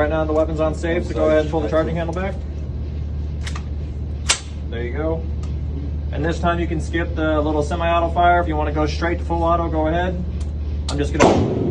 right now the weapon's on safe, so go ahead and pull the charging handle back. There you go. And this time you can skip the little semi-auto fire. If you want to go straight to full auto, go ahead. I'm just gonna